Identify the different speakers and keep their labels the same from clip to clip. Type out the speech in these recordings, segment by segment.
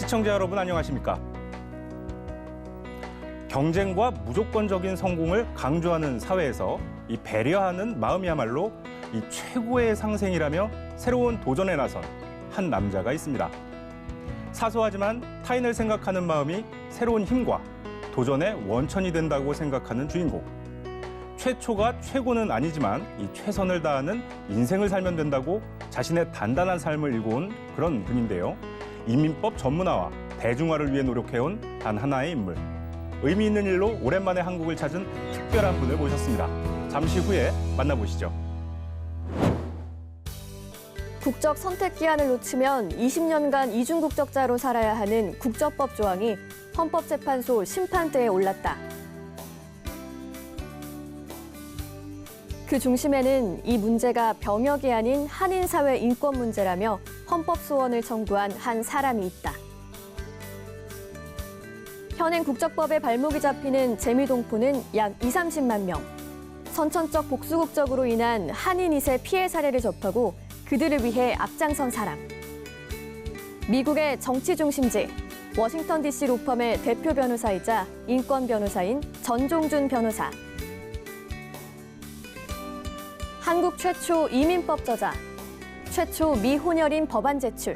Speaker 1: 시청자 여러분 안녕하십니까? 경쟁과 무조건적인 성공을 강조하는 사회에서 이 배려하는 마음이야말로 이 최고의 상생이라며 새로운 도전에 나선 한 남자가 있습니다. 사소하지만 타인을 생각하는 마음이 새로운 힘과 도전의 원천이 된다고 생각하는 주인공. 최초가 최고는 아니지만 이 최선을 다하는 인생을 살면 된다고 자신의 단단한 삶을 일궈온 그런 분인데요. 이민법 전문화와 대중화를 위해 노력해온 단 하나의 인물. 의미 있는 일로 오랜만에 한국을 찾은 특별한 분을 모셨습니다. 잠시 후에 만나보시죠.
Speaker 2: 국적 선택 기한을 놓치면 20년간 이중국적자로 살아야 하는 국적법 조항이 헌법재판소 심판대에 올랐다. 그 중심에는 이 문제가 병역이 아닌 한인사회 인권 문제라며 헌법소원을 청구한 한 사람이 있다. 현행 국적법에 발목이 잡히는 재미동포는 약 30만 명. 선천적 복수국적으로 인한 한인 2세 피해 사례를 접하고 그들을 위해 앞장선 사람. 미국의 정치 중심지, 워싱턴 DC 로펌의 대표 변호사이자 인권 변호사인 전종준 변호사. 한국 최초 이민법 저자, 최초 미혼혈인 법안 제출,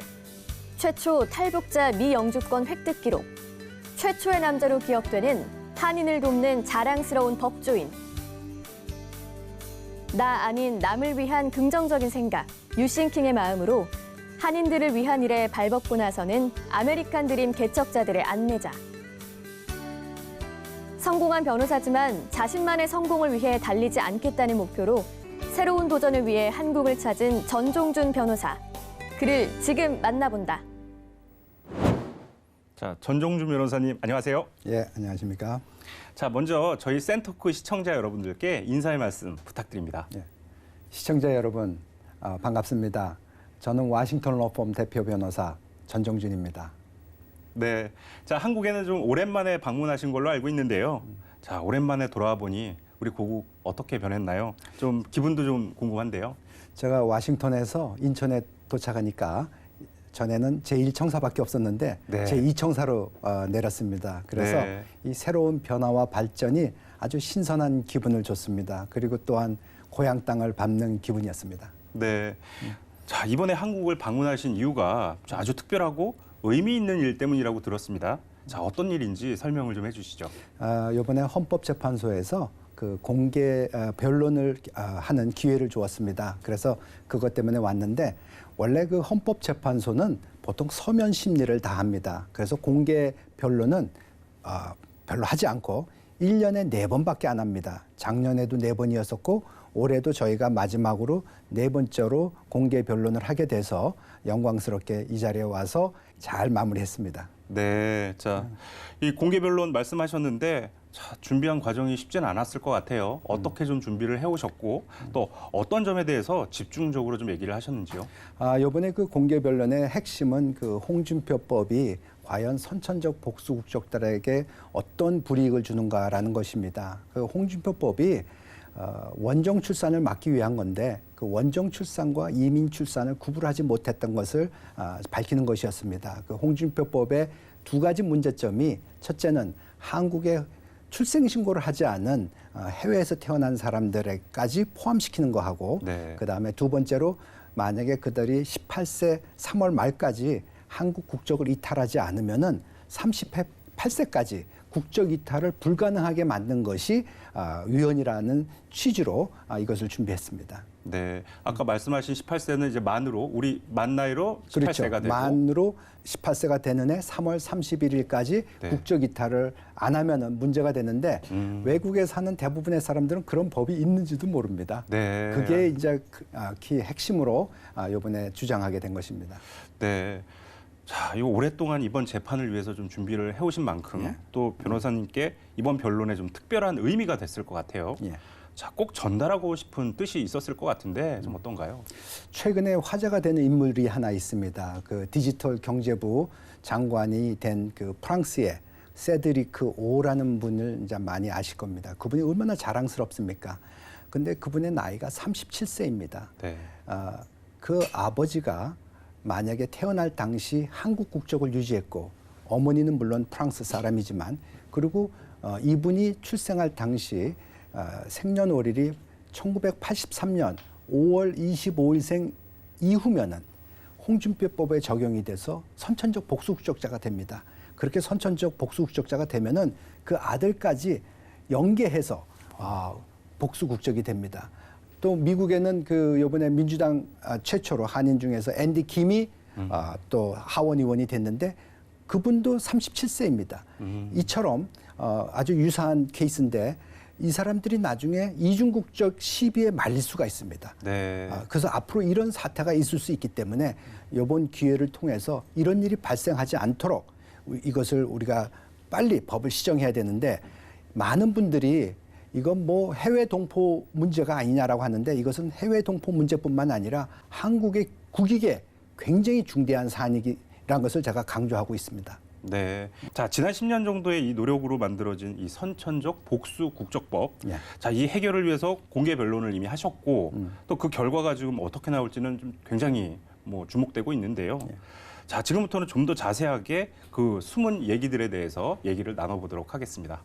Speaker 2: 최초 탈북자 미영주권 획득 기록, 최초의 남자로 기억되는 한인을 돕는 자랑스러운 법조인. 나 아닌 남을 위한 긍정적인 생각, 유싱킹의 마음으로 한인들을 위한 일에 발벗고 나서는 아메리칸 드림 개척자들의 안내자. 성공한 변호사지만 자신만의 성공을 위해 달리지 않겠다는 목표로 새로운 도전을 위해 한국을 찾은 전종준 변호사. 그를 지금 만나본다.
Speaker 1: 자, 전종준 변호사님 안녕하세요.
Speaker 3: 예, 안녕하십니까?
Speaker 1: 자, 먼저 저희 센터크 시청자 여러분들께 인사의 말씀 부탁드립니다.
Speaker 3: 예, 시청자 여러분 반갑습니다. 저는 워싱턴 로펌 대표 변호사 전종준입니다.
Speaker 1: 네, 자, 한국에는 좀 오랜만에 방문하신 걸로 알고 있는데요. 자, 오랜만에 돌아와 보니 우리 고국 어떻게 변했나요? 좀 기분도 좀 궁금한데요.
Speaker 3: 제가 워싱턴에서 인천에 도착하니까 전에는 제1청사밖에 없었는데
Speaker 1: 네.
Speaker 3: 제2청사로 내렸습니다. 그래서
Speaker 1: 네.
Speaker 3: 이 새로운 변화와 발전이 아주 신선한 기분을 줬습니다. 그리고 또한 고향 땅을 밟는 기분이었습니다.
Speaker 1: 네. 자, 이번에 한국을 방문하신 이유가 아주 특별하고 의미 있는 일 때문이라고 들었습니다. 자, 어떤 일인지 설명을 좀 해주시죠.
Speaker 3: 이번에 헌법재판소에서 그 공개 변론을 하는 기회를 주었습니다. 그래서 그것 때문에 왔는데 원래 그 헌법재판소는 보통 서면 심리를 다 합니다. 그래서 공개 변론은 별로 하지 않고 1년에 4번밖에 안 합니다. 작년에도 4번이었었고 올해도 저희가 마지막으로 4번째로 공개 변론을 하게 돼서 영광스럽게 이 자리에 와서 잘 마무리했습니다.
Speaker 1: 네, 자, 이 공개 변론 말씀하셨는데 자, 준비한 과정이 쉽지는 않았을 것 같아요. 어떻게 좀 준비를 해오셨고 또 어떤 점에 대해서 집중적으로 좀 얘기를 하셨는지요?
Speaker 3: 이번에 그 공개 변론의 핵심은 그 홍준표법이 과연 선천적 복수국적들에게 어떤 불이익을 주는가라는 것입니다. 그 홍준표법이 원정 출산을 막기 위한 건데 그 원정 출산과 이민 출산을 구분하지 못했던 것을 밝히는 것이었습니다. 그 홍준표법의 2가지 문제점이 첫째는 한국에 출생신고를 하지 않은 해외에서 태어난 사람들까지 포함시키는 거하고
Speaker 1: 네.
Speaker 3: 그다음에 2번째로 만약에 그들이 18세 3월 말까지 한국 국적을 이탈하지 않으면은 38세까지 국적 이탈을 불가능하게 만든 것이 위헌이라는 취지로 이것을 준비했습니다.
Speaker 1: 네, 아까 말씀하신 18세는 이제 만으로 우리 만 나이로 18세가
Speaker 3: 그렇죠.
Speaker 1: 되고
Speaker 3: 만으로 18세가 되는 해 3월 31일까지
Speaker 1: 네.
Speaker 3: 국적 이탈을 안 하면은 문제가 되는데 외국에 사는 대부분의 사람들은 그런 법이 있는지도 모릅니다.
Speaker 1: 네.
Speaker 3: 그게 이제 키 핵심으로 이번에 주장하게 된 것입니다.
Speaker 1: 네. 자, 이거 오랫동안 이번 재판을 위해서 좀 준비를 해오신 만큼
Speaker 3: 예.
Speaker 1: 또 변호사님께 이번 변론에 좀 특별한 의미가 됐을 것 같아요.
Speaker 3: 예.
Speaker 1: 자, 꼭 전달하고 싶은 뜻이 있었을 것 같은데 좀 어떤가요?
Speaker 3: 최근에 화제가 되는 인물이 하나 있습니다. 그 디지털 경제부 장관이 된 그 프랑스의 세드리크 오라는 분을 이제 많이 아실 겁니다. 그분이 얼마나 자랑스럽습니까? 근데 그분의 나이가 37세입니다.
Speaker 1: 네.
Speaker 3: 그 아버지가 만약에 태어날 당시 한국 국적을 유지했고 어머니는 물론 프랑스 사람이지만 그리고 이분이 출생할 당시 생년월일이 1983년 5월 25일생 이후면은 홍준표법에 적용이 돼서 선천적 복수국적자가 됩니다. 그렇게 선천적 복수국적자가 되면은 그 아들까지 연계해서 복수국적이 됩니다. 또 미국에는 그 이번에 민주당 최초로 한인 중에서 앤디 김이 또 하원 의원이 됐는데 그분도 37세입니다. 이처럼 아주 유사한 케이스인데 이 사람들이 나중에 이중국적 시비에 말릴 수가 있습니다.
Speaker 1: 네.
Speaker 3: 그래서 앞으로 이런 사태가 있을 수 있기 때문에 이번 기회를 통해서 이런 일이 발생하지 않도록 이것을 우리가 빨리 법을 시정해야 되는데 많은 분들이 이건 뭐 해외 동포 문제가 아니냐라고 하는데 이것은 해외 동포 문제뿐만 아니라 한국의 국익에 굉장히 중대한 사안이라는 것을 제가 강조하고 있습니다.
Speaker 1: 네. 자, 지난 10년 정도의 이 노력으로 만들어진 이 선천적 복수 국적법.
Speaker 3: 예.
Speaker 1: 자, 이 해결을 위해서 공개 변론을 이미 하셨고 또 그 결과가 지금 어떻게 나올지는 좀 굉장히 뭐 주목되고 있는데요.
Speaker 3: 예.
Speaker 1: 자, 지금부터는 좀 더 자세하게 그 숨은 얘기들에 대해서 얘기를 나눠보도록 하겠습니다.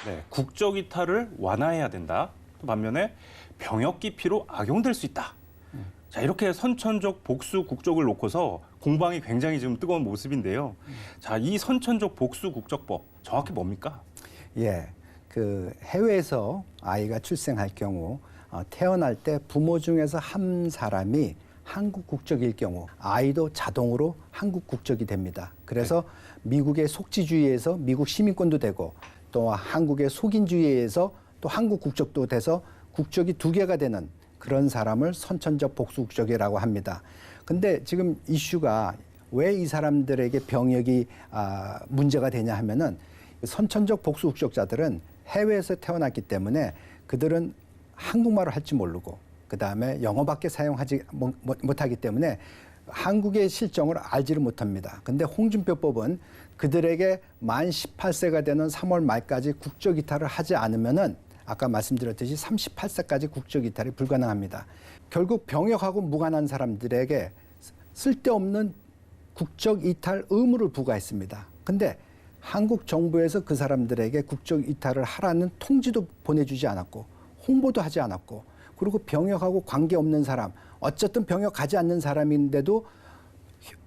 Speaker 1: 네, 국적 이탈을 완화해야 된다. 또 반면에 병역 기피로 악용될 수 있다. 자, 이렇게 선천적 복수 국적을 놓고서 공방이 굉장히 지금 뜨거운 모습인데요. 자, 이 선천적 복수 국적법 정확히 뭡니까?
Speaker 3: 예, 그 해외에서 아이가 출생할 경우 태어날 때 부모 중에서 한 사람이 한국 국적일 경우 아이도 자동으로 한국 국적이 됩니다. 그래서 미국의 속지주의에서 미국 시민권도 되고 또 한국의 속인주의에서 또 한국 국적도 돼서 국적이 두 개가 되는 그런 사람을 선천적 복수 국적이라고 합니다. 근데 지금 이슈가 왜 이 사람들에게 병역이 문제가 되냐 하면은 선천적 복수 국적자들은 해외에서 태어났기 때문에 그들은 한국말을 할 줄 모르고 그다음에 영어밖에 사용하지 못하기 때문에 한국의 실정을 알지를 못합니다. 근데 홍준표법은 그들에게 만 18세가 되는 3월 말까지 국적 이탈을 하지 않으면은 아까 말씀드렸듯이 38세까지 국적 이탈이 불가능합니다. 결국 병역하고 무관한 사람들에게 쓸데없는 국적 이탈 의무를 부과했습니다. 근데 한국 정부에서 그 사람들에게 국적 이탈을 하라는 통지도 보내주지 않았고 홍보도 하지 않았고 그리고 병역하고 관계없는 사람 어쨌든 병역 가지 않는 사람인데도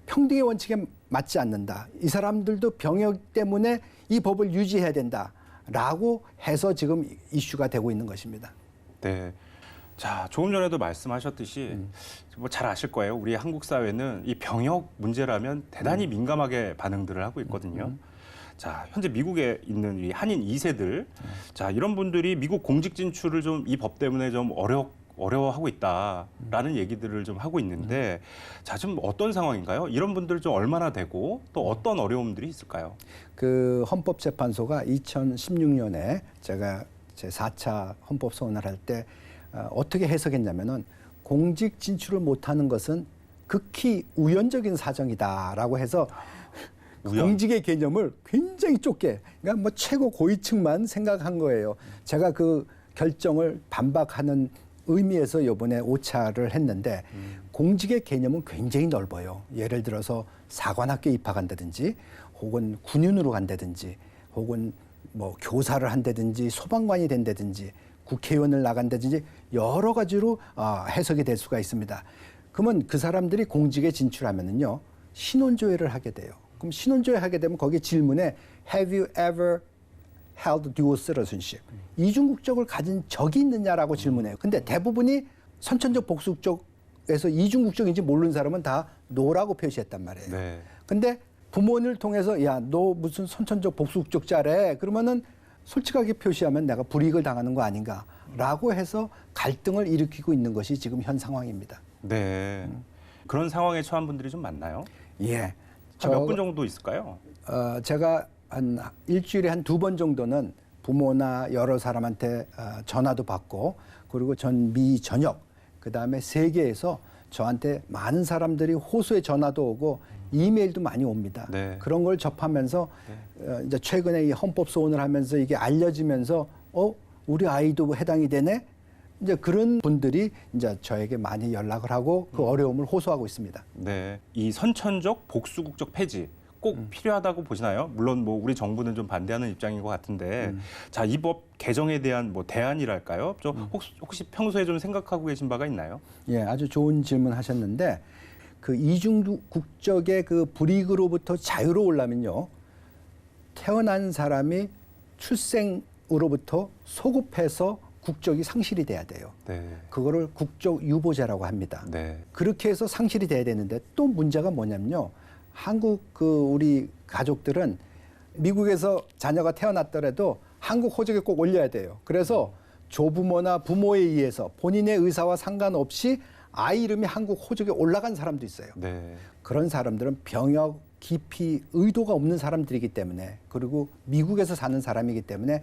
Speaker 3: 평등의 원칙에 맞지 않는다. 이 사람들도 병역 때문에 이 법을 유지해야 된다라고 해서 지금 이슈가 되고 있는 것입니다.
Speaker 1: 네. 자, 조금 전에도 말씀하셨듯이 뭐 잘 아실 거예요. 우리 한국 사회는 이 병역 문제라면 대단히 민감하게 반응들을 하고 있거든요. 자, 현재 미국에 있는 이 한인 2세들, 자, 이런 분들이 미국 공직 진출을 좀 이 법 때문에 좀 어려워하고 있다라는 얘기들을 좀 하고 있는데, 자, 좀 어떤 상황인가요? 이런 분들 좀 얼마나 되고 또 어떤 어려움들이 있을까요?
Speaker 3: 그 헌법재판소가 2016년에 제가 제 4차 헌법 소원을 할 때 어떻게 해석했냐면은 공직 진출을 못하는 것은 극히 우연적인 사정이다라고 해서 공직의 개념을 굉장히 좁게, 그러니까 뭐 최고 고위층만 생각한 거예요. 제가 그 결정을 반박하는 의미에서 이번에 오차를 했는데 공직의 개념은 굉장히 넓어요. 예를 들어서 사관학교에 입학한다든지 혹은 군인으로 간다든지 혹은 뭐 교사를 한다든지 소방관이 된다든지 국회의원을 나간다든지 여러 가지로 해석이 될 수가 있습니다. 그러면 그 사람들이 공직에 진출하면은요 신원조회를 하게 돼요. 그럼 신원조회 하게 되면 거기에 질문에 Have you ever held dual citizenship? 이중국적을 가진 적이 있느냐라고 질문해요. 근데 대부분이 선천적 복수국적에서 이중국적인지 모르는 사람은 다 노라고 표시했단 말이에요.
Speaker 1: 네.
Speaker 3: 근데 부모를 통해서 야, 너 무슨 선천적 복수국적자래? 그러면은 솔직하게 표시하면 내가 불이익을 당하는 거 아닌가라고 해서 갈등을 일으키고 있는 것이 지금 현 상황입니다.
Speaker 1: 네. 그런 상황에 처한 분들이 좀 많나요?
Speaker 3: 예.
Speaker 1: 몇 분 정도 있을까요?
Speaker 3: 제가 한 일주일에 한 2번 정도는 부모나 여러 사람한테 전화도 받고 그리고 전 미 전역 그다음에 세계에서 저한테 많은 사람들이 호소의 전화도 오고 이메일도 많이 옵니다.
Speaker 1: 네.
Speaker 3: 그런 걸 접하면서 이제 최근에 이 헌법 소원을 하면서 이게 알려지면서 우리 아이도 해당이 되네. 이제 그런 분들이 이제 저에게 많이 연락을 하고 그 어려움을 호소하고 있습니다.
Speaker 1: 네, 이 선천적 복수국적 폐지 꼭 필요하다고 보시나요? 물론 뭐 우리 정부는 좀 반대하는 입장인 것 같은데, 자, 이 법 개정에 대한 뭐 대안이랄까요? 좀 혹시 평소에 좀 생각하고 계신 바가 있나요?
Speaker 3: 예, 아주 좋은 질문 하셨는데 그 이중 국적의 그 불이익으로부터 자유로우려면요, 태어난 사람이 출생으로부터 소급해서 국적이 상실이 돼야 돼요.
Speaker 1: 네.
Speaker 3: 그거를 국적 유보제라고 합니다.
Speaker 1: 네.
Speaker 3: 그렇게 해서 상실이 돼야 되는데 또 문제가 뭐냐면요, 한국 우리 가족들은 미국에서 자녀가 태어났더라도 한국 호적에 꼭 올려야 돼요. 그래서 조부모나 부모에 의해서 본인의 의사와 상관없이 아이 이름이 한국 호적에 올라간 사람도 있어요.
Speaker 1: 네.
Speaker 3: 그런 사람들은 병역 기피 의도가 없는 사람들이기 때문에, 그리고 미국에서 사는 사람이기 때문에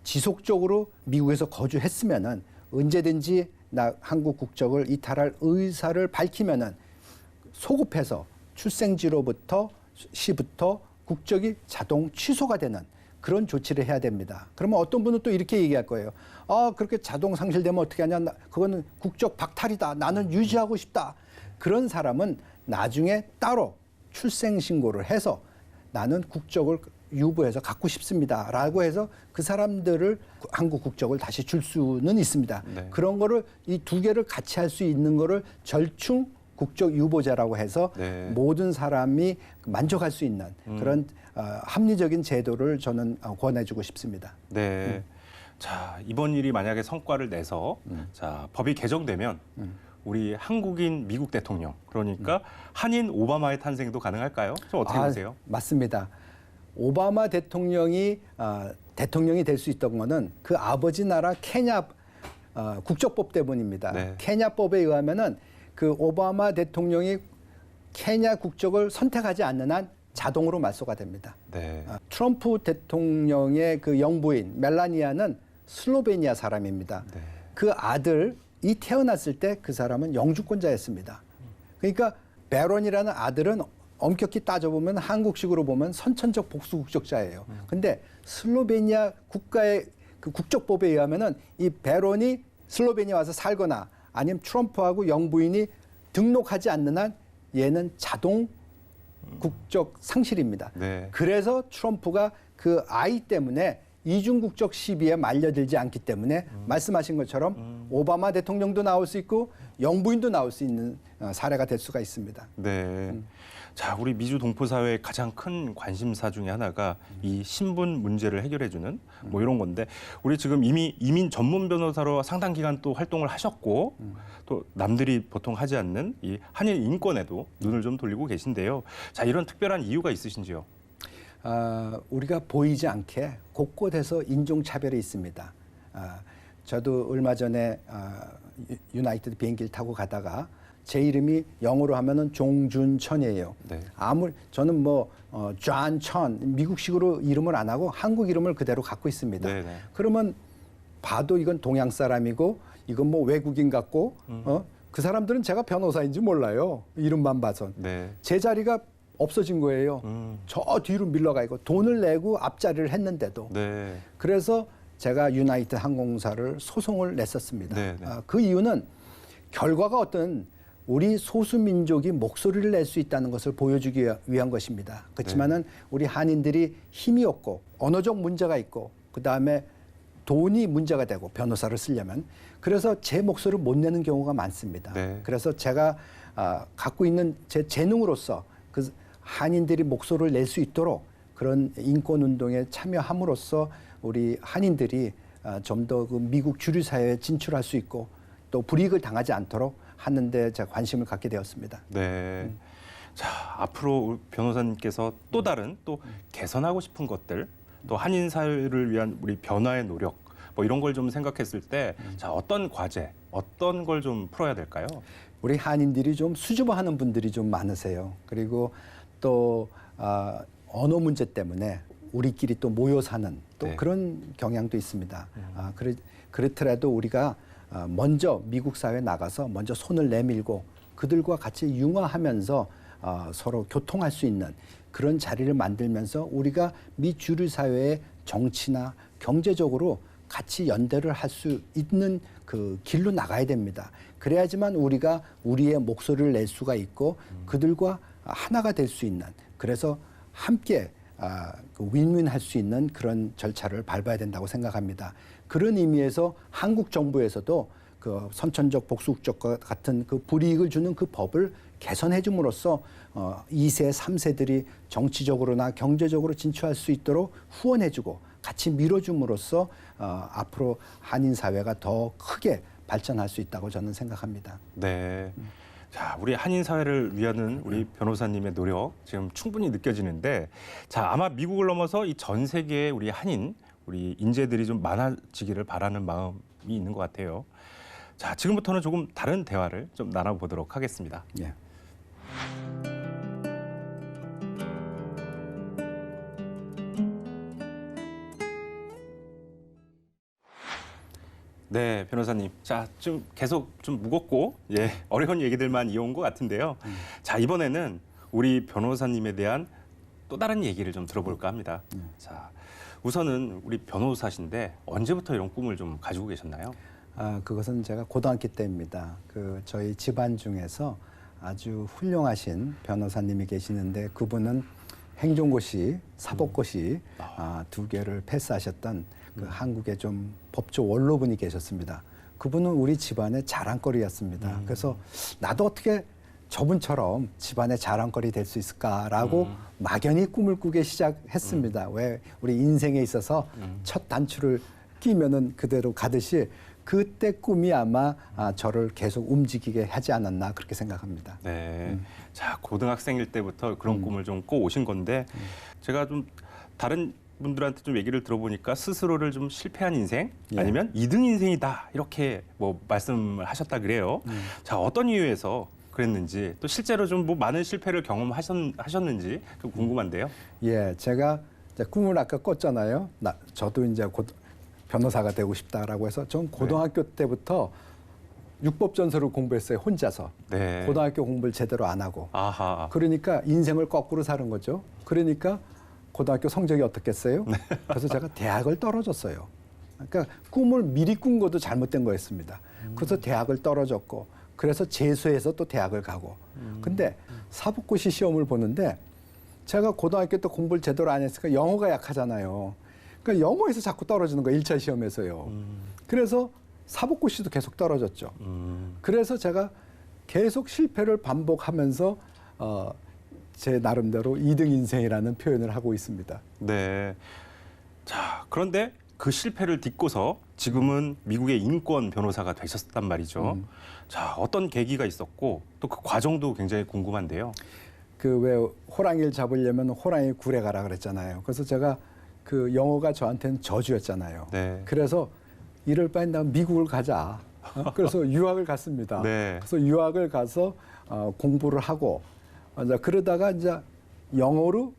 Speaker 3: 지속적으로 미국에서 거주했으면은 언제든지 나 한국 국적을 이탈할 의사를 밝히면은 소급해서 출생지로부터 시부터 국적이 자동 취소가 되는 그런 조치를 해야 됩니다. 그러면 어떤 분은 또 이렇게 얘기할 거예요. 아, 그렇게 자동 상실되면 어떻게 하냐? 그거는 국적 박탈이다. 나는 유지하고 싶다. 그런 사람은 나중에 따로 출생 신고를 해서 나는 국적을 유보해서 갖고 싶습니다. 라고 해서 그 사람들을 한국 국적을 다시 줄 수는 있습니다.
Speaker 1: 네.
Speaker 3: 그런 거를 이 두 개를 같이 할 수 있는 거를 절충 국적 유보제라고 해서
Speaker 1: 네.
Speaker 3: 모든 사람이 만족할 수 있는 그런 합리적인 제도를 저는 권해주고 싶습니다.
Speaker 1: 네. 자, 이번 일이 만약에 성과를 내서 자, 법이 개정되면 우리 한국인 미국 대통령, 그러니까 한인 오바마의 탄생도 가능할까요? 좀 어떻게 보세요?
Speaker 3: 맞습니다. 오바마 대통령이 대통령이 될 수 있던 거는 그 아버지 나라 케냐 국적법 때문입니다.
Speaker 1: 네.
Speaker 3: 케냐법에 의하면은 그 오바마 대통령이 케냐 국적을 선택하지 않는 한 자동으로 말소가 됩니다.
Speaker 1: 네.
Speaker 3: 트럼프 대통령의 그 영부인 멜라니아는 슬로베니아 사람입니다.
Speaker 1: 네.
Speaker 3: 그 아들이 태어났을 때 그 사람은 영주권자였습니다. 그러니까 베론이라는 아들은 엄격히 따져보면 한국식으로 보면 선천적 복수 국적자예요. 근데 슬로베니아 국가의 그 국적법에 의하면은 이 베론이 슬로베니아 와서 살거나 아니면 트럼프하고 영부인이 등록하지 않는 한 얘는 자동 국적 상실입니다.
Speaker 1: 네.
Speaker 3: 그래서 트럼프가 그 아이 때문에 이중국적 시비에 말려들지 않기 때문에 말씀하신 것처럼 오바마 대통령도 나올 수 있고 영부인도 나올 수 있는 사례가 될 수가 있습니다.
Speaker 1: 네. 자, 우리 미주 동포 사회의 가장 큰 관심사 중에 하나가 이 신분 문제를 해결해주는 뭐 이런 건데, 우리 지금 이미 이민 전문 변호사로 상당 기간 또 활동을 하셨고 또 남들이 보통 하지 않는 이 한인 인권에도 눈을 좀 돌리고 계신데요. 자, 이런 특별한 이유가 있으신지요?
Speaker 3: 우리가 보이지 않게 곳곳에서 인종차별이 있습니다. 저도 얼마 전에 유나이티드 비행기를 타고 가다가 제 이름이 영어로 하면은 종준천이에요.
Speaker 1: 네.
Speaker 3: 저는 존천 미국식으로 이름을 안 하고 한국 이름을 그대로 갖고 있습니다.
Speaker 1: 네네.
Speaker 3: 그러면 봐도 이건 동양 사람이고 이건 뭐 외국인 같고 그 사람들은 제가 변호사인지 몰라요. 이름만 봐선.
Speaker 1: 네.
Speaker 3: 제 자리가 없어진 거예요. 저 뒤로 밀려가 있고 돈을 내고 앞자리를 했는데도.
Speaker 1: 네.
Speaker 3: 그래서 제가 유나이티드 항공사를 소송을 냈었습니다.
Speaker 1: 네, 네.
Speaker 3: 그 이유는 결과가 어떤 우리 소수민족이 목소리를 낼 수 있다는 것을 보여주기 위한 것입니다. 그렇지만은 우리 한인들이 힘이 없고 언어적 문제가 있고 그다음에 돈이 문제가 되고 변호사를 쓰려면 그래서 제 목소리를 못 내는 경우가 많습니다.
Speaker 1: 네.
Speaker 3: 그래서 제가 갖고 있는 제 재능으로서 그 한인들이 목소리를 낼 수 있도록 그런 인권운동에 참여함으로써 우리 한인들이 좀 더 그 미국 주류 사회에 진출할 수 있고 또 불이익을 당하지 않도록 하는데 제가 관심을 갖게 되었습니다.
Speaker 1: 네. 자, 앞으로 변호사님께서 또 다른 또 개선하고 싶은 것들, 또 한인 사회를 위한 우리 변화의 노력, 뭐 이런 걸 좀 생각했을 때, 자, 어떤 과제, 어떤 걸 좀 풀어야 될까요?
Speaker 3: 우리 한인들이 좀 수줍어하는 분들이 좀 많으세요. 그리고 또 언어 문제 때문에 우리끼리 또 모여 사는 또
Speaker 1: 네.
Speaker 3: 그런 경향도 있습니다. 그렇더라도 우리가 먼저 미국 사회에 나가서 먼저 손을 내밀고 그들과 같이 융화하면서 서로 교통할 수 있는 그런 자리를 만들면서 우리가 미 주류 사회의 정치나 경제적으로 같이 연대를 할 수 있는 그 길로 나가야 됩니다. 그래야지만 우리가 우리의 목소리를 낼 수가 있고 그들과 하나가 될 수 있는, 그래서 함께 그 윈윈할 수 있는 그런 절차를 밟아야 된다고 생각합니다. 그런 의미에서 한국 정부에서도 그 선천적 복수국적과 같은 그 불이익을 주는 그 법을 개선해 줌으로써 2세, 3세들이 정치적으로나 경제적으로 진출할 수 있도록 후원해주고 같이 밀어줌으로써 앞으로 한인 사회가 더 크게 발전할 수 있다고 저는 생각합니다.
Speaker 1: 네. 자, 우리 한인 사회를 위하는 우리 변호사님의 노력 지금 충분히 느껴지는데, 자, 아마 미국을 넘어서 이 전 세계에 우리 한인, 우리 인재들이 좀 많아지기를 바라는 마음이 있는 것 같아요. 자, 지금부터는 조금 다른 대화를 좀 나눠보도록 하겠습니다.
Speaker 3: 예.
Speaker 1: 네, 변호사님. 자, 좀 계속 좀 무겁고 어려운 얘기들만 이어온 것 같은데요. 자, 이번에는 우리 변호사님에 대한 또 다른 얘기를 좀 들어볼까 합니다. 자, 우선은 우리 변호사신데 언제부터 이런 꿈을 좀 가지고 계셨나요?
Speaker 3: 그것은 제가 고등학교 때입니다. 그 저희 집안 중에서 아주 훌륭하신 변호사님이 계시는데 그분은 행정고시, 사법고시 2개를 패스하셨던 그 한국의 좀 법조 원로분이 계셨습니다. 그분은 우리 집안의 자랑거리였습니다. 그래서 나도 어떻게 저분처럼 집안의 자랑거리 될 수 있을까라고 막연히 꿈을 꾸기 시작했습니다. 왜 우리 인생에 있어서 첫 단추를 끼면은 그대로 가듯이 그때 꿈이 아마 저를 계속 움직이게 하지 않았나 그렇게 생각합니다.
Speaker 1: 네. 자, 고등학생일 때부터 그런 꿈을 좀 꿔오신 건데 제가 좀 다른 분들한테 좀 얘기를 들어보니까 스스로를 좀 실패한 인생 아니면 2등 인생이다 이렇게 뭐 말씀을 하셨다 그래요. 자, 어떤 이유에서 그랬는지 또 실제로 좀 뭐 많은 실패를 경험하셨는지 좀 궁금한데요.
Speaker 3: 예, 제가 이제 꿈을 아까 꿨잖아요. 저도 이제 곧 변호사가 되고 싶다라고 해서 전 고등학교 때부터 육법전서를 공부했어요. 혼자서.
Speaker 1: 네.
Speaker 3: 고등학교 공부를 제대로 안 하고.
Speaker 1: 아하.
Speaker 3: 그러니까 인생을 거꾸로 사는 거죠. 그러니까 고등학교 성적이 어떻겠어요? 그래서 제가 대학을 떨어졌어요. 그러니까 꿈을 미리 꾼 것도 잘못된 거였습니다. 그래서 대학을 떨어졌고 그래서 재수해서 또 대학을 가고. 근데 사법고시 시험을 보는데 제가 고등학교 때 공부를 제대로 안 했으니까 영어가 약하잖아요. 그러니까 영어에서 자꾸 떨어지는 거예요. 1차 시험에서요. 그래서 사법고시도 계속 떨어졌죠. 그래서 제가 계속 실패를 반복하면서 제 나름대로 2등 인생이라는 표현을 하고 있습니다.
Speaker 1: 네. 자, 그런데 그 실패를 딛고서 지금은 미국의 인권 변호사가 되셨단 말이죠. 자, 어떤 계기가 있었고 또 그 과정도 굉장히 궁금한데요.
Speaker 3: 그 왜 호랑이를 잡으려면 호랑이 굴에 가라 그랬잖아요. 그래서 제가 그 영어가 저한테는 저주였잖아요.
Speaker 1: 네.
Speaker 3: 그래서 이럴 바엔 나 미국을 가자. 그래서 유학을 갔습니다.
Speaker 1: 네.
Speaker 3: 그래서 유학을 가서 공부를 하고 이제 그러다가 이제 영어로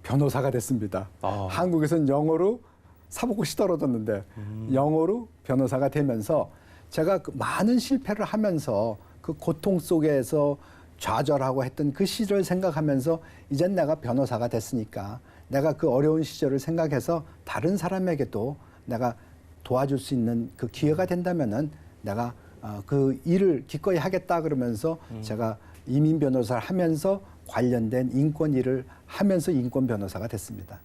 Speaker 3: 변호사가 됐습니다. 한국에서는 영어로 사법고시 떨어졌는데 영어로 변호사가 되면서 제가 그 많은 실패를 하면서 그 고통 속에서 좌절하고 했던 그 시절을 생각하면서 이젠 내가 변호사가 됐으니까 내가 그 어려운 시절을 생각해서 다른 사람에게도 내가 도와줄 수 있는 그 기회가 된다면은 내가 그 일을 기꺼이 하겠다 그러면서 제가 이민 변호사를 하면서 관련된 인권 일을 하면서 인권 변호사가 됐습니다.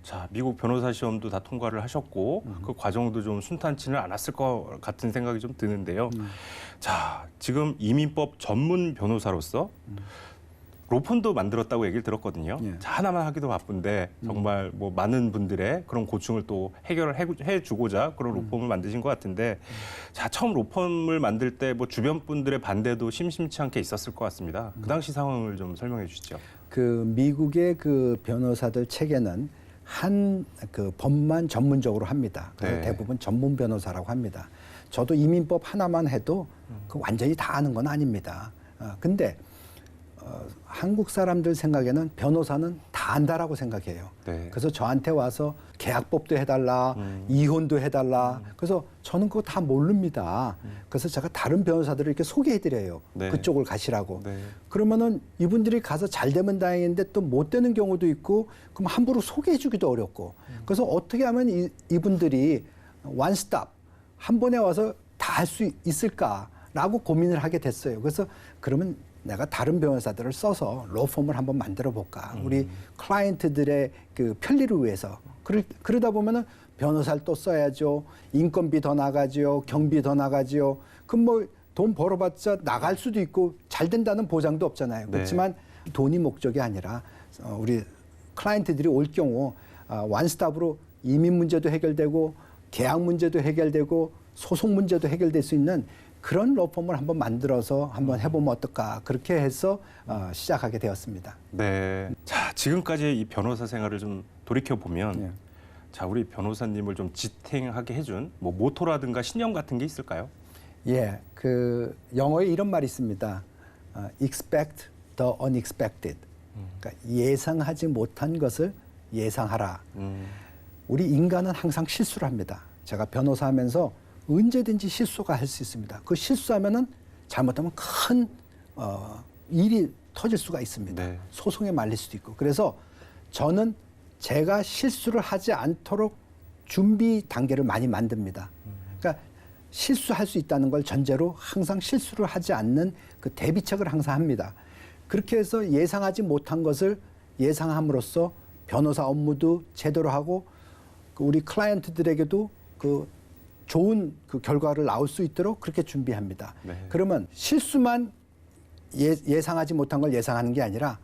Speaker 1: 자, 미국 변호사 시험도 다 통과를 하셨고 그 과정도 좀 순탄치는 않았을 것 같은 생각이 좀 드는데요. 자, 지금 이민법 전문 변호사로서 로펌도 만들었다고 얘기를 들었거든요.
Speaker 3: 예.
Speaker 1: 자, 하나만 하기도 바쁜데 정말 뭐 많은 분들의 그런 고충을 또 해결을 해주고자 그런 로펌을 만드신 것 같은데 자, 처음 로펌을 만들 때 뭐 주변 분들의 반대도 심심치 않게 있었을 것 같습니다. 그 당시 상황을 좀 설명해 주시죠.
Speaker 3: 그 미국의 그 변호사들 체계는 한 그 법만 전문적으로 합니다. 그래서
Speaker 1: 네.
Speaker 3: 대부분 전문 변호사라고 합니다. 저도 이민법 하나만 해도 그 완전히 다 아는 건 아닙니다. 근데 한국 사람들 생각에는 변호사는 다 안다라고 생각해요.
Speaker 1: 네.
Speaker 3: 그래서 저한테 와서 계약법도 해달라, 이혼도 해달라. 그래서 저는 그거 다 모릅니다. 그래서 제가 다른 변호사들을 이렇게 소개해드려요.
Speaker 1: 네.
Speaker 3: 그쪽을 가시라고.
Speaker 1: 네.
Speaker 3: 그러면은 이분들이 가서 잘 되면 다행인데 또 못 되는 경우도 있고, 그럼 함부로 소개해주기도 어렵고. 그래서 어떻게 하면 이분들이 원스톱 한 번에 와서 다 할 수 있을까라고 고민을 하게 됐어요. 그래서 그러면 내가 다른 변호사들을 써서 로펌을 한번 만들어 볼까. 우리 클라이언트들의 그 편리를 위해서. 그러다 보면은 변호사를 또 써야죠. 인건비 더 나가죠. 경비 더 나가죠. 그럼 뭐 돈 벌어봤자 나갈 수도 있고 잘 된다는 보장도 없잖아요.
Speaker 1: 네.
Speaker 3: 그렇지만 돈이 목적이 아니라 우리 클라이언트들이 올 경우 원스톱으로 이민 문제도 해결되고 계약 문제도 해결되고 소송 문제도 해결될 수 있는 그런 로펌을 한번 만들어서 한번 해보면 어떨까 그렇게 해서 시작하게 되었습니다.
Speaker 1: 네. 자, 지금까지의 이 변호사 생활을 좀 돌이켜 보면,
Speaker 3: 예.
Speaker 1: 자, 우리 변호사님을 좀 지탱하게 해준 뭐 모토라든가 신념 같은 게 있을까요?
Speaker 3: 예, 그 영어에 이런 말이 있습니다. Expect the unexpected. 그러니까 예상하지 못한 것을 예상하라. 우리 인간은 항상 실수를 합니다. 제가 변호사하면서 언제든지 실수가 할 수 있습니다. 그 실수하면은 잘못하면 큰 일이 터질 수가 있습니다.
Speaker 1: 네.
Speaker 3: 소송에 말릴 수도 있고. 그래서 저는 제가 실수를 하지 않도록 준비 단계를 많이 만듭니다. 그러니까 실수할 수 있다는 걸 전제로 항상 실수를 하지 않는 그 대비책을 항상 합니다. 그렇게 해서 예상하지 못한 것을 예상함으로써 변호사 업무도 제대로 하고 우리 클라이언트들에게도 그 좋은 그 결과를 나올 수 있도록 그렇게 준비합니다.
Speaker 1: 네.
Speaker 3: 그러면 실수만 예상하지 못한 걸 예상하는 게 아니라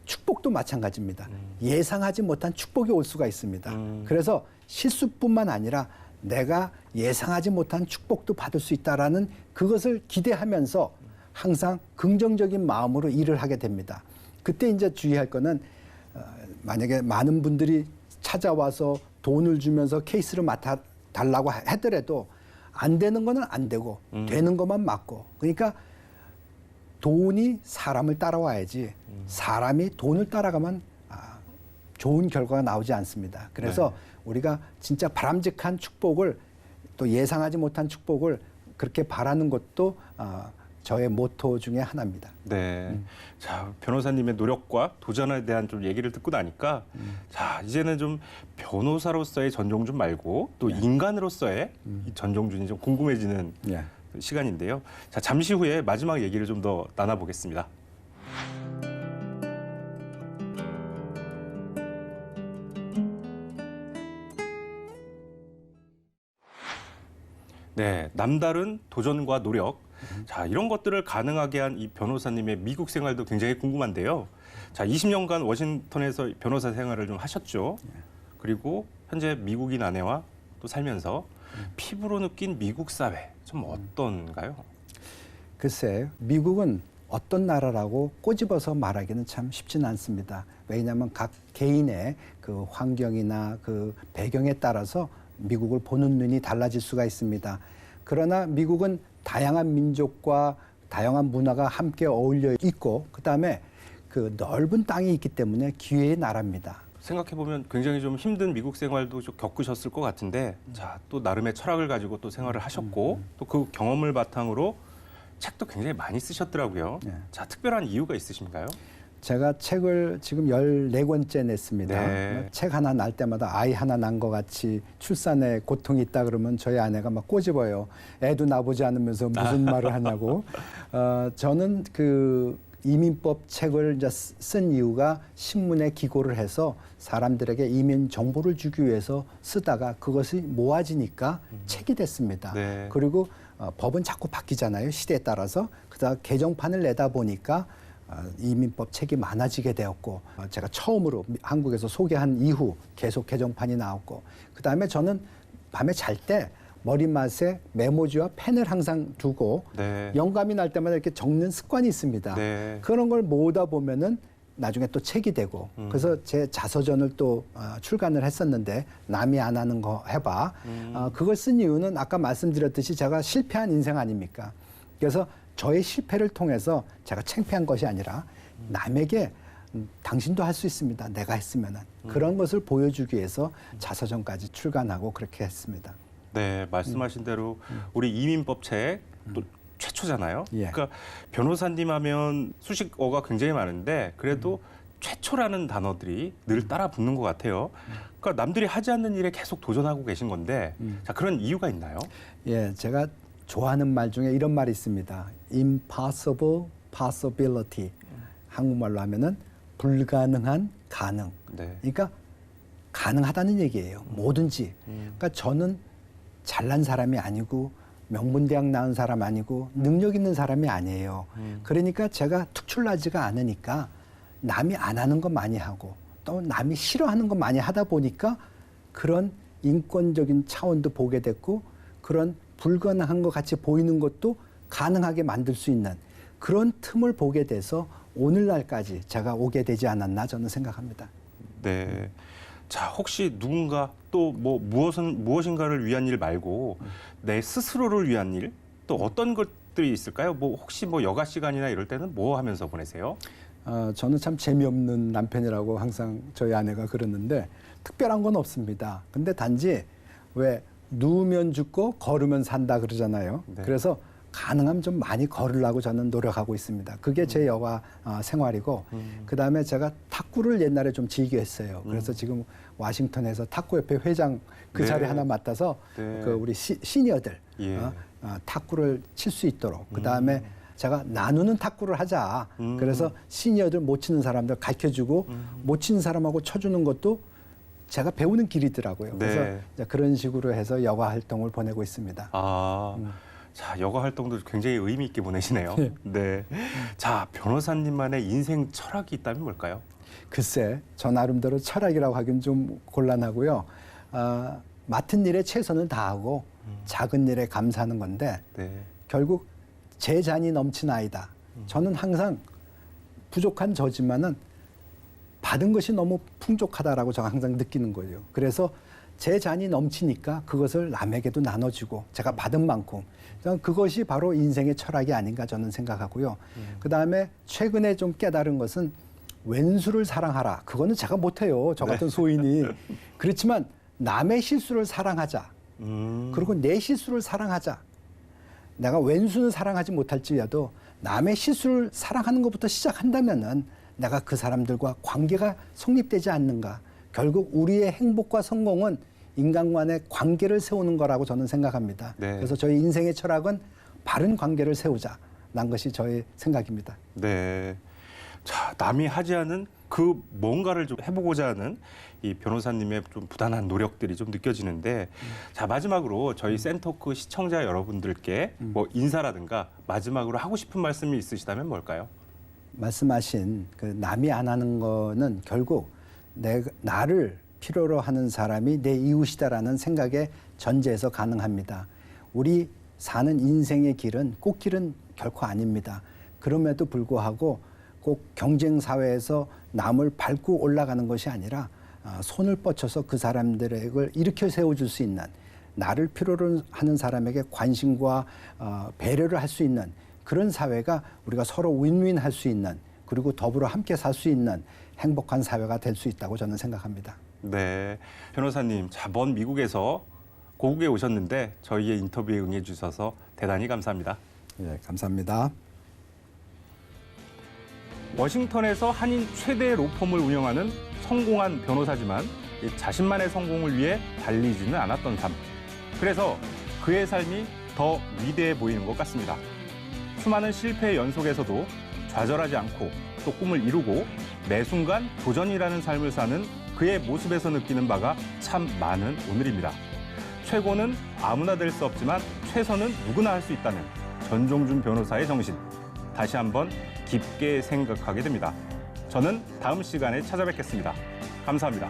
Speaker 3: 축복도 마찬가지입니다. 예상하지 못한 축복이 올 수가 있습니다. 그래서 실수뿐만 아니라 내가 예상하지 못한 축복도 받을 수 있다라는 그것을 기대하면서 항상 긍정적인 마음으로 일을 하게 됩니다. 그때 이제 주의할 거는 만약에 많은 분들이 찾아와서 돈을 주면서 케이스를 맡아달라고 하더라도 안 되는 거는 안 되고 되는 것만 맞고, 그러니까 돈이 사람을 따라와야지 사람이 돈을 따라가면 좋은 결과가 나오지 않습니다. 그래서
Speaker 1: 네.
Speaker 3: 우리가 진짜 바람직한 축복을 또 예상하지 못한 축복을 그렇게 바라는 것도 저의 모토 중에 하나입니다.
Speaker 1: 네. 자, 변호사님의 노력과 도전에 대한 좀 얘기를 듣고 나니까 자, 이제는 좀 변호사로서의 전종준 말고 또 인간으로서의 이 전종준이 좀 궁금해지는
Speaker 3: 예.
Speaker 1: 시간인데요. 자, 잠시 후에 마지막 얘기를 좀 더 나눠보겠습니다. 네, 남다른 도전과 노력. 자, 이런 것들을 가능하게 한 이 변호사님의 미국 생활도 굉장히 궁금한데요. 자, 20년간 워싱턴에서 변호사 생활을 좀 하셨죠. 그리고 현재 미국인 아내와 또 살면서 피부로 느낀 미국 사회 좀 어떤가요?
Speaker 3: 글쎄, 미국은 어떤 나라라고 꼬집어서 말하기는 참 쉽지는 않습니다. 왜냐하면 각 개인의 그 환경이나 그 배경에 따라서 미국을 보는 눈이 달라질 수가 있습니다. 그러나 미국은 다양한 민족과 다양한 문화가 함께 어울려 있고, 그다음에 그 넓은 땅이 있기 때문에 기회의 나라입니다.
Speaker 1: 생각해보면 굉장히 좀 힘든 미국 생활도 좀 겪으셨을 것 같은데, 자, 또 나름의 철학을 가지고 또 생활을 하셨고, 또 그 경험을 바탕으로 책도 굉장히 많이 쓰셨더라고요.
Speaker 3: 네.
Speaker 1: 자, 특별한 이유가 있으신가요?
Speaker 3: 제가 책을 지금 14권째 냈습니다.
Speaker 1: 네.
Speaker 3: 책 하나 날 때마다 아이 하나 난 것 같이 출산에 고통이 있다 그러면 저희 아내가 막 꼬집어요. 애도 나보지 않으면서 무슨 말을 하냐고. 저는 그 이민법 책을 이제 쓴 이유가 신문에 기고를 해서 사람들에게 이민 정보를 주기 위해서 쓰다가 그것이 모아지니까 책이 됐습니다.
Speaker 1: 네.
Speaker 3: 그리고 법은 자꾸 바뀌잖아요. 시대에 따라서. 그다음 개정판을 내다 보니까 이민법 책이 많아지게 되었고, 제가 처음으로 한국에서 소개한 이후 계속 개정판이 나왔고, 그다음에 저는 밤에 잘 때 머리맡에 메모지와 펜을 항상 두고
Speaker 1: 네.
Speaker 3: 영감이 날 때마다 이렇게 적는 습관이 있습니다.
Speaker 1: 네.
Speaker 3: 그런 걸 모으다 보면은 나중에 또 책이 되고, 그래서 제 자서전을 또 출간을 했었는데, 남이 안 하는 거 해봐. 그걸 쓴 이유는 아까 말씀드렸듯이 제가 실패한 인생 아닙니까? 그래서 저의 실패를 통해서 제가 창피한 것이 아니라 남에게 당신도 할 수 있습니다. 내가 했으면은 그런 것을 보여주기 위해서 자서전까지 출간하고 그렇게 했습니다.
Speaker 1: 네, 말씀하신 대로 우리 이민법 책 또 최초잖아요.
Speaker 3: 예.
Speaker 1: 그러니까 변호사님 하면 수식어가 굉장히 많은데 그래도 최초라는 단어들이 늘 따라 붙는 것 같아요. 그러니까 남들이 하지 않는 일에 계속 도전하고 계신 건데 자, 그런 이유가 있나요?
Speaker 3: 예, 제가 좋아하는 말 중에 이런 말이 있습니다. Impossible possibility. 한국말로 하면은 불가능한 가능.
Speaker 1: 네.
Speaker 3: 그러니까 가능하다는 얘기예요. 뭐든지. 그러니까 저는 잘난 사람이 아니고 명문대학 나온 사람 아니고 능력 있는 사람이 아니에요. 그러니까 제가 특출나지가 않으니까 남이 안 하는 거 많이 하고 또 남이 싫어하는 거 많이 하다 보니까 그런 인권적인 차원도 보게 됐고 그런 불가능한 것 같이 보이는 것도 가능하게 만들 수 있는 그런 틈을 보게 돼서 오늘날까지 제가 오게 되지 않았나 저는 생각합니다.
Speaker 1: 네. 자, 혹시 누군가 또 뭐 무엇인가를 위한 일 말고 내 스스로를 위한 일 또 어떤 것들이 있을까요? 뭐 혹시 뭐 여가 시간이나 이럴 때는 뭐 하면서 보내세요?
Speaker 3: 저는 참 재미없는 남편이라고 항상 저희 아내가 그러는데 특별한 건 없습니다. 근데 단지 왜 누우면 죽고 걸으면 산다 그러잖아요.
Speaker 1: 네.
Speaker 3: 그래서 가능하면 좀 많이 걸으려고 저는 노력하고 있습니다. 그게 제 여가 생활이고 그다음에 제가 탁구를 옛날에 좀 즐겨 했어요. 그래서 지금 와싱턴에서 탁구협회 회장 그
Speaker 1: 네.
Speaker 3: 자리 하나 맡아서
Speaker 1: 네.
Speaker 3: 그 우리 시니어들
Speaker 1: 예.
Speaker 3: 탁구를 칠 수 있도록 그다음에 제가 나누는 탁구를 하자. 그래서 시니어들 못 치는 사람들 가르쳐주고 못 치는 사람하고 쳐주는 것도 제가 배우는 길이더라고요. 그래서
Speaker 1: 네.
Speaker 3: 이제 그런 식으로 해서 여가 활동을 보내고 있습니다.
Speaker 1: 아, 자, 여가 활동도 굉장히 의미 있게 보내시네요.
Speaker 3: 네.
Speaker 1: 네. 자, 변호사님만의 인생 철학이 있다면 뭘까요?
Speaker 3: 글쎄, 저 나름대로 철학이라고 하긴 좀 곤란하고요. 맡은 일에 최선을 다하고 작은 일에 감사하는 건데
Speaker 1: 네.
Speaker 3: 결국 제 잔이 넘친 아이다. 저는 항상 부족한 저지만은 받은 것이 너무 풍족하다라고 제가 항상 느끼는 거예요. 그래서 제 잔이 넘치니까 그것을 남에게도 나눠주고 제가 받은 만큼 그것이 바로 인생의 철학이 아닌가 저는 생각하고요. 그다음에 최근에 좀 깨달은 것은 왼수를 사랑하라. 그거는 제가 못해요. 저 같은 소인이. 그렇지만 남의 실수를 사랑하자. 그리고 내 실수를 사랑하자. 내가 왼수는 사랑하지 못할지라도 남의 실수를 사랑하는 것부터 시작한다면은 내가 그 사람들과 관계가 성립되지 않는가. 결국 우리의 행복과 성공은 인간 간의 관계를 세우는 거라고 저는 생각합니다.
Speaker 1: 네.
Speaker 3: 그래서 저희 인생의 철학은 바른 관계를 세우자라는 것이 저의 생각입니다.
Speaker 1: 네. 자, 남이 하지 않은 그 뭔가를 좀 해보고자 하는 이 변호사님의 좀 부단한 노력들이 좀 느껴지는데 자, 마지막으로 저희 센터크 시청자 여러분들께 뭐 인사라든가 마지막으로 하고 싶은 말씀이 있으시다면 뭘까요?
Speaker 3: 말씀하신 그 남이 안 하는 거는 결국 나를 필요로 하는 사람이 내 이웃이다라는 생각에 전제해서 가능합니다. 우리 사는 인생의 길은 꽃길은 결코 아닙니다. 그럼에도 불구하고 꼭 경쟁 사회에서 남을 밟고 올라가는 것이 아니라 손을 뻗쳐서 그 사람들을 일으켜 세워줄 수 있는 나를 필요로 하는 사람에게 관심과 배려를 할 수 있는 그런 사회가 우리가 서로 윈윈 할 수 있는 그리고 더불어 함께 살 수 있는 행복한 사회가 될 수 있다고 저는 생각합니다.
Speaker 1: 네, 변호사님, 자, 먼 미국에서 고국에 오셨는데 저희의 인터뷰에 응해주셔서 대단히 감사합니다.
Speaker 3: 네, 감사합니다.
Speaker 1: 워싱턴에서 한인 최대 로펌을 운영하는 성공한 변호사지만 자신만의 성공을 위해 달리지는 않았던 삶. 그래서 그의 삶이 더 위대해 보이는 것 같습니다. 수많은 실패의 연속에서도 좌절하지 않고 또 꿈을 이루고 매 순간 도전이라는 삶을 사는 그의 모습에서 느끼는 바가 참 많은 오늘입니다. 최고는 아무나 될 수 없지만 최선은 누구나 할 수 있다는 전종준 변호사의 정신. 다시 한번 깊게 생각하게 됩니다. 저는 다음 시간에 찾아뵙겠습니다. 감사합니다.